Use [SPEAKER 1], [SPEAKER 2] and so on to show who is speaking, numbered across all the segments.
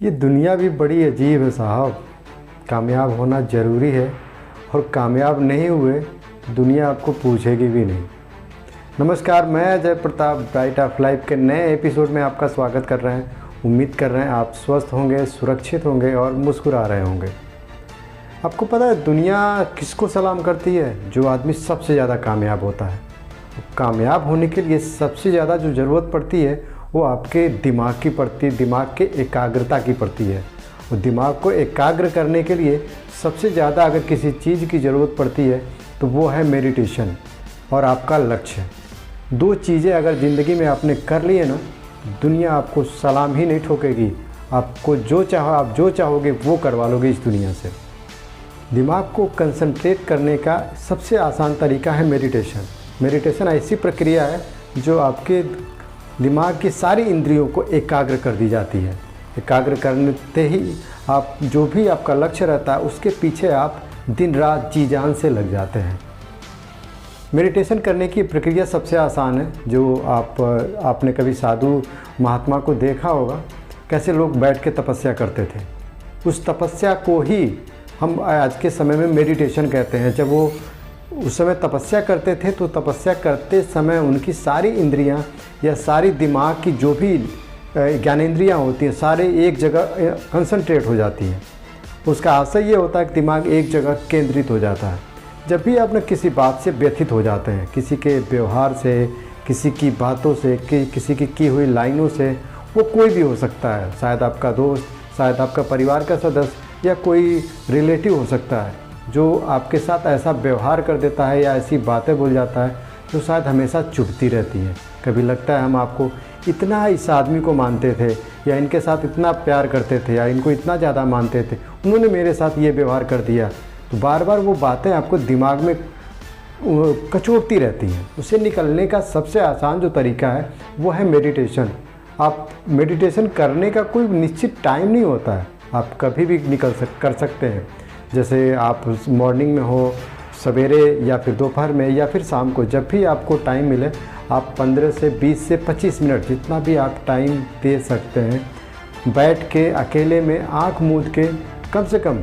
[SPEAKER 1] ये दुनिया भी बड़ी अजीब है साहब। कामयाब होना ज़रूरी है और कामयाब नहीं हुए दुनिया आपको पूछेगी भी नहीं। नमस्कार, मैं Ajay Pratap bright of life के नए एपिसोड में आपका स्वागत कर रहे हैं। उम्मीद कर रहे हैं आप स्वस्थ होंगे, सुरक्षित होंगे और मुस्कुरा रहे होंगे। आपको पता है दुनिया किसको सलाम करती है? जो आदमी सबसे ज़्यादा कामयाब होता है। कामयाब होने के लिए सबसे ज़्यादा जो ज़रूरत पड़ती है वो आपके दिमाग की पड़ती है, दिमाग के एकाग्रता की पड़ती है। और दिमाग को एकाग्र करने के लिए सबसे ज़्यादा अगर किसी चीज़ की ज़रूरत पड़ती है तो वो है मेडिटेशन और आपका लक्ष्य। दो चीज़ें अगर ज़िंदगी में आपने कर लिए ना, दुनिया आपको सलाम ही नहीं ठोकेगी। आपको जो चाहो आप जो चाहोगे वो करवा लोगे इस दुनिया से। दिमाग को कंसंट्रेट करने का सबसे आसान तरीका है मेडिटेशन। मेडिटेशन ऐसी प्रक्रिया है जो आपके दिमाग की सारी इंद्रियों को एकाग्र कर दी जाती है। एकाग्र करते ही आप जो भी आपका लक्ष्य रहता है उसके पीछे आप दिन रात जी जान से लग जाते हैं। मेडिटेशन करने की प्रक्रिया सबसे आसान है। जो आपने कभी साधु महात्मा को देखा होगा, कैसे लोग बैठ के तपस्या करते थे। उस तपस्या को ही हम आज के समय में मेडिटेशन कहते हैं। जब वो उस समय तपस्या करते थे तो तपस्या करते समय उनकी सारी इंद्रियां या सारी दिमाग की जो भी ज्ञानेंद्रियां होती हैं सारे एक जगह कंसंट्रेट हो जाती हैं। उसका आशय ये होता है कि दिमाग एक जगह केंद्रित हो जाता है। जब भी आप किसी बात से व्यथित हो जाते हैं, किसी के व्यवहार से, किसी की बातों से, किसी की हुई लाइनों से, वो कोई भी हो सकता है, शायद आपका दोस्त, शायद आपका परिवार का सदस्य या कोई रिलेटिव हो सकता है जो आपके साथ ऐसा व्यवहार कर देता है या ऐसी बातें बोल जाता है जो शायद हमेशा चुभती रहती हैं। कभी लगता है हम आपको इतना इस आदमी को मानते थे या इनके साथ इतना प्यार करते थे या इनको इतना ज़्यादा मानते थे, उन्होंने मेरे साथ ये व्यवहार कर दिया। तो बार बार वो बातें आपको दिमाग में कचोटती रहती हैं। उससे निकलने का सबसे आसान जो तरीका है वो है मेडिटेशन। आप मेडिटेशन करने का कोई निश्चित टाइम नहीं होता है, आप कभी भी कर सकते हैं। जैसे आप मॉर्निंग में हो, सवेरे या फिर दोपहर में या फिर शाम को, जब भी आपको टाइम मिले आप 15 से 20 से 25 मिनट जितना भी आप टाइम दे सकते हैं बैठ के अकेले में आंख मूंद के कम से कम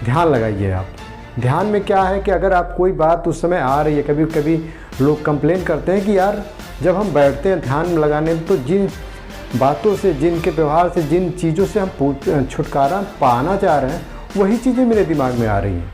[SPEAKER 1] ध्यान लगाइए। आप ध्यान में क्या है कि अगर आप कोई बात उस समय आ रही है, कभी कभी लोग कंप्लेन करते हैं कि यार जब हम बैठते हैं ध्यान लगाने में तो जिन बातों से, जिनके व्यवहार से, जिन चीज़ों से हम छुटकारा पाना चाह रहे हैं वही चीज़ें मेरे दिमाग में आ रही हैं।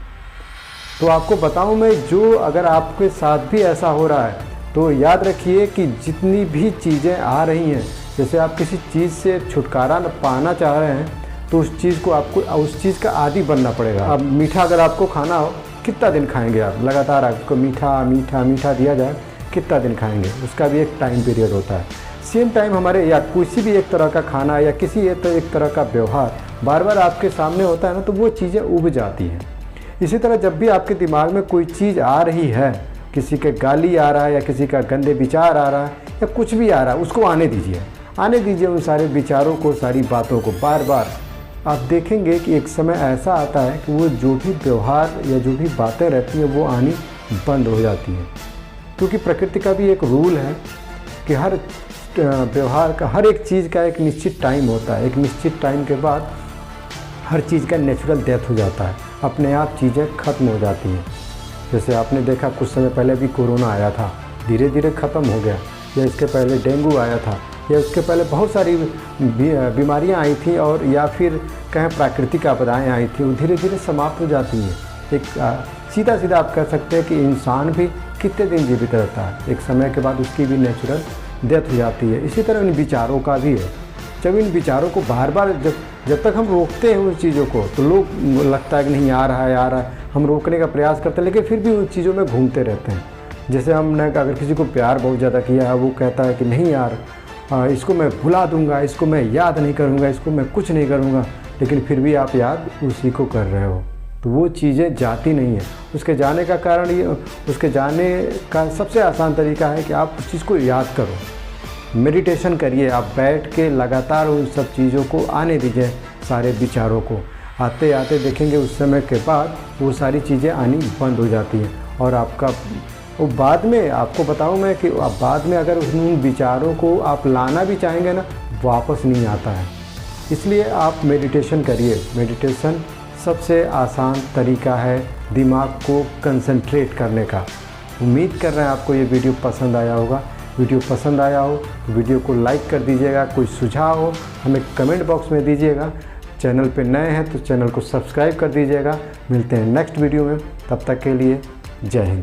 [SPEAKER 1] तो आपको बताऊं मैं, जो अगर आपके साथ भी ऐसा हो रहा है तो याद रखिए कि जितनी भी चीज़ें आ रही हैं, जैसे आप किसी चीज़ से छुटकारा पाना चाह रहे हैं तो उस चीज़ को आपको उस चीज़ का आदी बनना पड़ेगा। अब मीठा अगर आपको खाना हो, कितना दिन खाएंगे आप? लगातार आपको मीठा मीठा मीठा दिया जाए, कितना दिन खाएंगे? उसका भी एक टाइम पीरियड होता है। सेम टाइम हमारे या किसी भी एक तरह का खाना या किसी एक तरह का व्यवहार बार बार आपके सामने होता है ना, तो वो चीज़ें उब जाती हैं। इसी तरह जब भी आपके दिमाग में कोई चीज़ आ रही है, किसी के गाली आ रहा है या किसी का गंदे विचार आ रहा है या कुछ भी आ रहा है, उसको आने दीजिए उन सारे विचारों को, सारी बातों को। बार बार आप देखेंगे कि एक समय ऐसा आता है कि वो जो भी व्यवहार या जो भी बातें रहती हैं वो आनी बंद हो जाती हैं। क्योंकि प्रकृति का भी एक रूल है कि हर व्यवहार का, हर एक चीज़ का एक निश्चित टाइम होता है। एक निश्चित टाइम के बाद हर चीज़ का नेचुरल डेथ हो जाता है, अपने आप चीज़ें ख़त्म हो जाती हैं। जैसे आपने देखा कुछ समय पहले भी कोरोना आया था, धीरे धीरे ख़त्म हो गया, या इसके पहले डेंगू आया था, या इसके पहले बहुत सारी बीमारियां आई थी, और या फिर कहें प्राकृतिक आपदाएँ आई थी, वो धीरे धीरे समाप्त हो जाती हैं। एक सीधा आप कह सकते हैं कि इंसान भी कितने दिन जीवित रहता है, एक समय के बाद उसकी भी नेचुरल डेथ हो जाती है। इसी तरह इन विचारों का भी है। जब इन विचारों को बार बार जब तक हम रोकते हैं उन चीज़ों को, तो लोग लगता है कि नहीं आ रहा है, हम रोकने का प्रयास करते हैं, लेकिन फिर भी उन चीज़ों में घूमते रहते हैं। जैसे हमने अगर किसी को प्यार बहुत ज़्यादा किया है, वो कहता है कि नहीं यार इसको मैं भुला दूंगा, इसको मैं याद नहीं करूंगा, इसको मैं कुछ नहीं करूंगा, लेकिन फिर भी आप याद उसी को कर रहे हो, तो वो चीज़ें जाती नहीं है। उसके जाने का कारण ये, उसके जाने का सबसे आसान तरीका है कि आप उस चीज़ को याद करो, मेडिटेशन करिए। आप बैठ के लगातार उन सब चीज़ों को आने दीजिए, सारे विचारों को। आते आते देखेंगे उस समय के बाद वो सारी चीज़ें आनी बंद हो जाती हैं। और आपका वो बाद में आपको बताऊं मैं कि बाद में अगर उन विचारों को आप लाना भी चाहेंगे ना, वापस नहीं आता है। इसलिए आप मेडिटेशन करिए। मेडिटेशन सबसे आसान तरीका है दिमाग को कंसंट्रेट करने का। उम्मीद कर रहे हैं आपको ये वीडियो पसंद आया होगा। वीडियो पसंद आया हो तो वीडियो को लाइक कर दीजिएगा। कोई सुझाव हो हमें कमेंट बॉक्स में दीजिएगा। चैनल पे नए हैं तो चैनल को सब्सक्राइब कर दीजिएगा। मिलते हैं नेक्स्ट वीडियो में, तब तक के लिए जय हिंद।